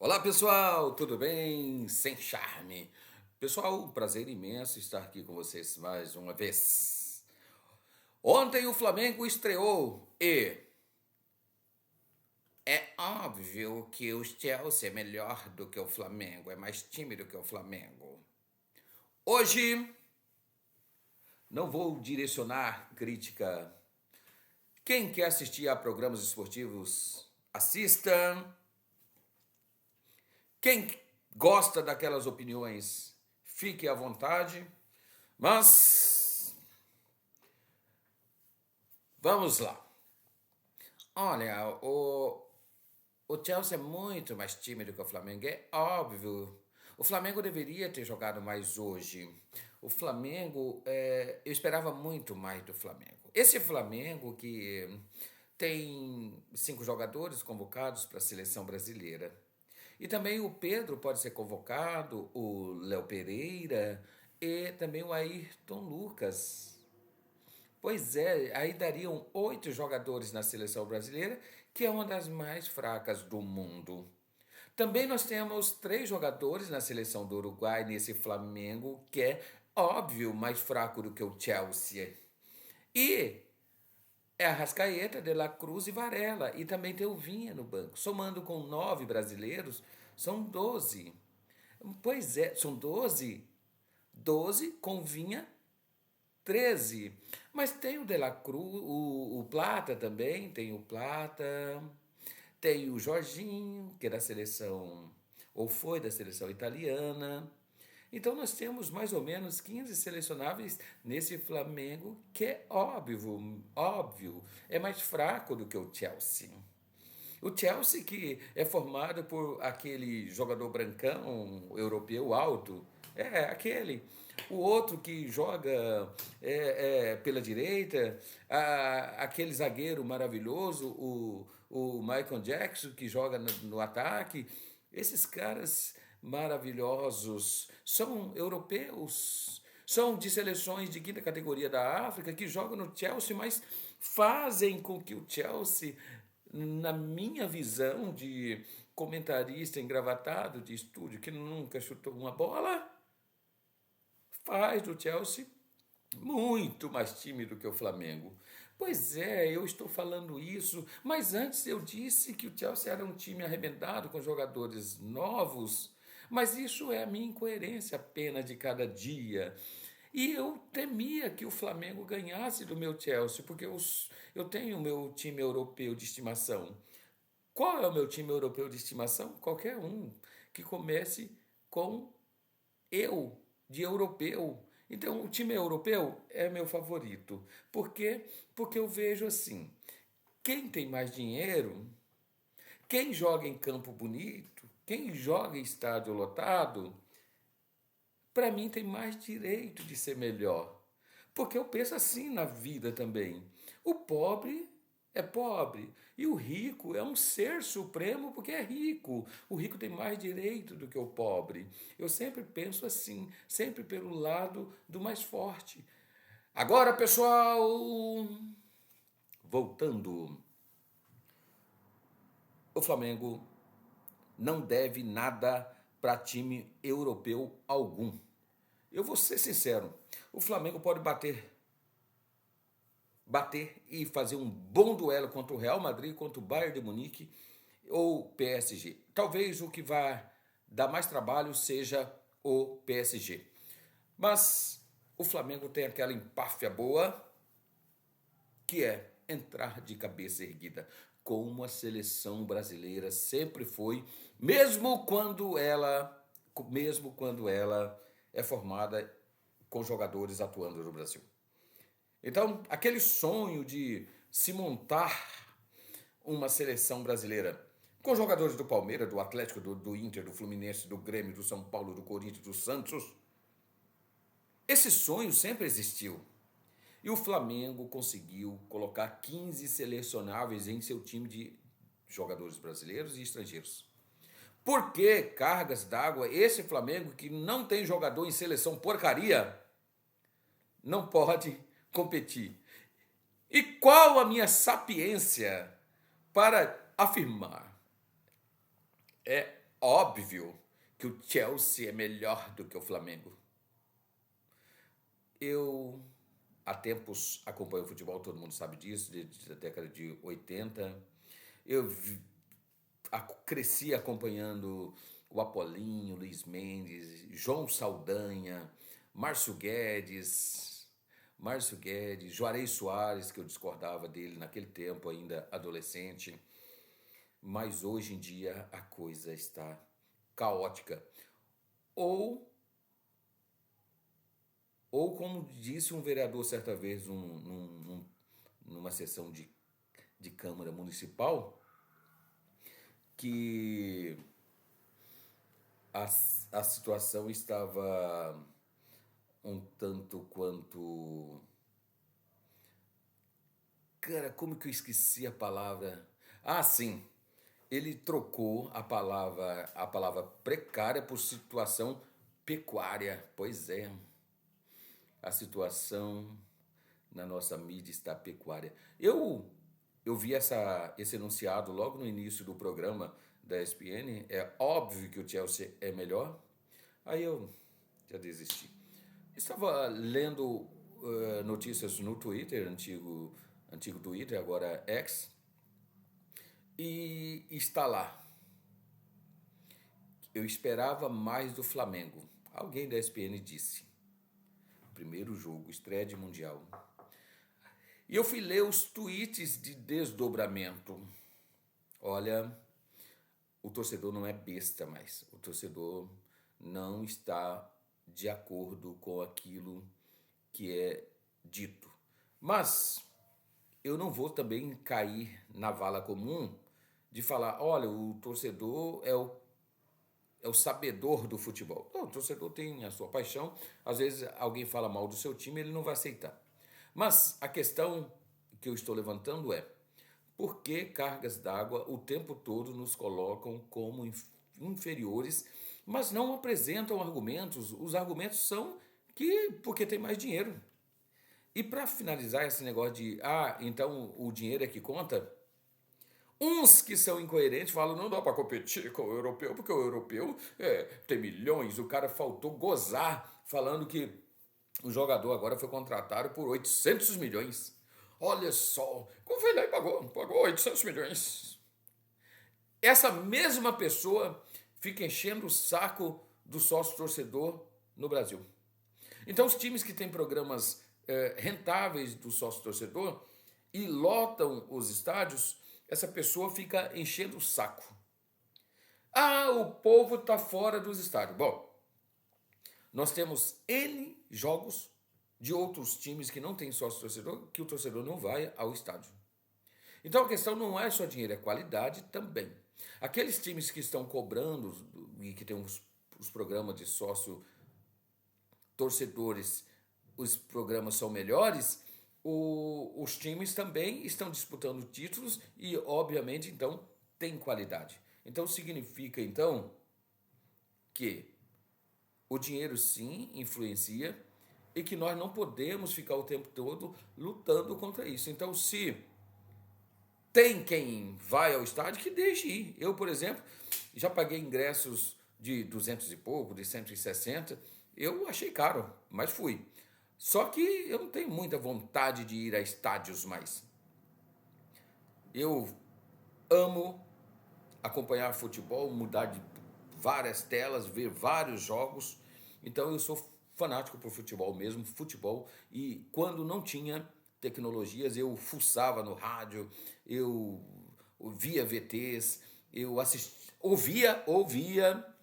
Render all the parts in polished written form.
Olá pessoal, tudo bem? Sem charme. Pessoal, um prazer imenso estar aqui com vocês mais uma vez. Ontem o Flamengo estreou e é óbvio que o Chelsea é melhor do que o Flamengo, é mais time do que o Flamengo. Hoje não vou direcionar crítica. Quem quer assistir a programas esportivos, assista. Quem gosta daquelas opiniões, fique à vontade. Mas vamos lá. Olha, o Chelsea é muito mais tímido que o Flamengo, é óbvio. O Flamengo deveria ter jogado mais hoje. O Flamengo, eu esperava muito mais do Flamengo. Esse Flamengo que tem 5 jogadores convocados para a seleção brasileira. E também o Pedro pode ser convocado, o Léo Pereira e também o Ayrton Lucas. Pois é, aí dariam 8 jogadores na seleção brasileira, que é uma das mais fracas do mundo. Também nós temos 3 jogadores na seleção do Uruguai, nesse Flamengo, que é óbvio mais fraco do que o Chelsea. E é Arrascaeta, De La Cruz e Varela. E também tem o Vinha no banco. Somando com 9 brasileiros, são 12. Pois é, são 12. 12 com Vinha 13. Mas tem o De La Cruz, o Plata também, tem o Plata, tem o Jorginho, que é da seleção, ou foi da seleção italiana. Então nós temos mais ou menos 15 selecionáveis nesse Flamengo, que é óbvio, é mais fraco do que o Chelsea. O Chelsea que é formado por aquele jogador brancão europeu alto, é aquele. O outro que joga pela direita, aquele zagueiro maravilhoso, o Michael Jackson que joga no ataque. Esses caras maravilhosos são europeus, são de seleções de quinta categoria da África que jogam no Chelsea, mas fazem com que o Chelsea, na minha visão de comentarista engravatado de estúdio que nunca chutou uma bola, faz do Chelsea muito mais time do que o Flamengo. Pois é, eu estou falando isso, mas antes eu disse que o Chelsea era um time arrebentado com jogadores novos, mas isso é a minha incoerência apenas de cada dia. E eu temia que o Flamengo ganhasse do meu Chelsea, porque eu tenho o meu time europeu de estimação. Qual é o meu time europeu de estimação? Qualquer um que comece com eu, de europeu. Então, o time europeu é meu favorito. Por quê? Porque eu vejo assim: quem tem mais dinheiro, quem joga em campo bonito, quem joga em estádio lotado, para mim tem mais direito de ser melhor. Porque eu penso assim na vida também. O pobre é pobre e o rico é um ser supremo porque é rico. O rico tem mais direito do que o pobre. Eu sempre penso assim, sempre pelo lado do mais forte. Agora, pessoal, voltando, o Flamengo não deve nada para time europeu algum. Eu vou ser sincero, o Flamengo pode bater e fazer um bom duelo contra o Real Madrid, contra o Bayern de Munique ou PSG. Talvez o que vai dar mais trabalho seja o PSG. Mas o Flamengo tem aquela empáfia boa, que é entrar de cabeça erguida, como a seleção brasileira sempre foi, mesmo quando ela é formada com jogadores atuando no Brasil. Então, aquele sonho de se montar uma seleção brasileira com jogadores do Palmeiras, do Atlético, do Inter, do Fluminense, do Grêmio, do São Paulo, do Corinthians, do Santos, esse sonho sempre existiu. E o Flamengo conseguiu colocar 15 selecionáveis em seu time de jogadores brasileiros e estrangeiros. Por que cargas d'água esse Flamengo que não tem jogador em seleção porcaria não pode competir? E qual a minha sapiência para afirmar? óbvio que o Chelsea é melhor do que o Flamengo. Eu, há tempos, acompanho o futebol, todo mundo sabe disso, desde a década de 80. Eu cresci acompanhando o Apolinho, Luiz Mendes, João Saldanha, Márcio Guedes, Juarez Soares, que eu discordava dele naquele tempo, ainda adolescente. Mas hoje em dia a coisa está caótica. Ou, ou como disse um vereador certa vez numa sessão de Câmara Municipal, que a, a situação estava um tanto quanto... Cara, como que eu esqueci a palavra? Ah, sim. Ele trocou a palavra precária por situação pecuária. Pois é, a situação na nossa mídia está pecuária. Eu vi esse enunciado logo no início do programa da ESPN. É óbvio que o Chelsea é melhor. Aí eu já desisti. Estava lendo notícias no Twitter, antigo Twitter, agora X, e está lá. Eu esperava mais do Flamengo. Alguém da ESPN disse. Primeiro jogo, estreia de Mundial. E eu fui ler os tweets de desdobramento. Olha, o torcedor não é besta mais. O torcedor não está de acordo com aquilo que é dito. Mas eu não vou também cair na vala comum de falar, olha, o torcedor é o sabedor do futebol. Não, o torcedor tem a sua paixão. Às vezes alguém fala mal do seu time, ele não vai aceitar. Mas a questão que eu estou levantando é: por que cargas d'água o tempo todo nos colocam como inferiores, mas não apresentam argumentos? Os argumentos são que porque tem mais dinheiro. E para finalizar esse negócio de, então o dinheiro é que conta, uns que são incoerentes falam, não dá para competir com o europeu, porque o europeu tem milhões. O cara faltou gozar falando que o jogador agora foi contratado por 800 milhões. Olha só, como foi lá e pagou 800 milhões. Essa mesma pessoa fica enchendo o saco do sócio torcedor no Brasil. Então os times que têm programas rentáveis do sócio torcedor e lotam os estádios, essa pessoa fica enchendo o saco. O povo está fora dos estádios. Bom, nós temos N jogos de outros times que não têm sócio torcedor, que o torcedor não vai ao estádio. Então a questão não é só dinheiro, é qualidade também. Aqueles times que estão cobrando e que têm os programas de sócio torcedores, os programas são melhores, os times também estão disputando títulos e, obviamente, então, tem qualidade. Então, significa, então, que o dinheiro, sim, influencia e que nós não podemos ficar o tempo todo lutando contra isso. Então, se tem quem vai ao estádio, que deixe ir. Eu, por exemplo, já paguei ingressos de 200 e pouco, de 160. Eu achei caro, mas fui. Só que eu não tenho muita vontade de ir a estádios mais. Eu amo acompanhar futebol, mudar de várias telas, ver vários jogos. Então eu sou fanático por futebol mesmo, futebol. E quando não tinha tecnologias, eu fuçava no rádio, eu via VTs, eu ouvia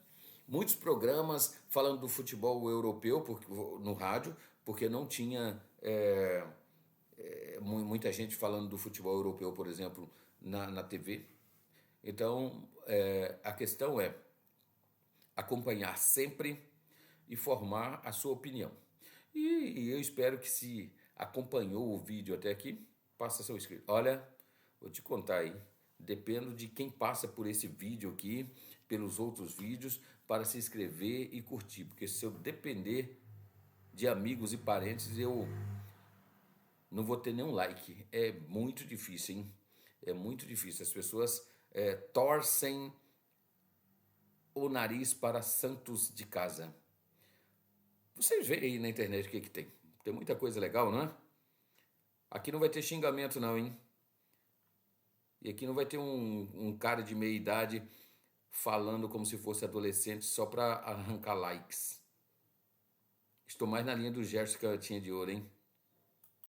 muitos programas falando do futebol europeu no rádio, porque não tinha muita gente falando do futebol europeu, por exemplo, na TV. Então, a questão é acompanhar sempre e formar a sua opinião. E eu espero que, se acompanhou o vídeo até aqui, faça seu inscrito. Olha, vou te contar aí, dependo de quem passa por esse vídeo aqui, pelos outros vídeos, para se inscrever e curtir, porque se eu depender de amigos e parentes, eu não vou ter nenhum like. É muito difícil, hein? É muito difícil. As pessoas torcem o nariz para santos de casa. Vocês veem aí na internet o que tem. Tem muita coisa legal, não é? Aqui não vai ter xingamento não, hein? E aqui não vai ter um cara de meia idade falando como se fosse adolescente só para arrancar likes. Estou mais na linha do Gerson que eu tinha de ouro, hein?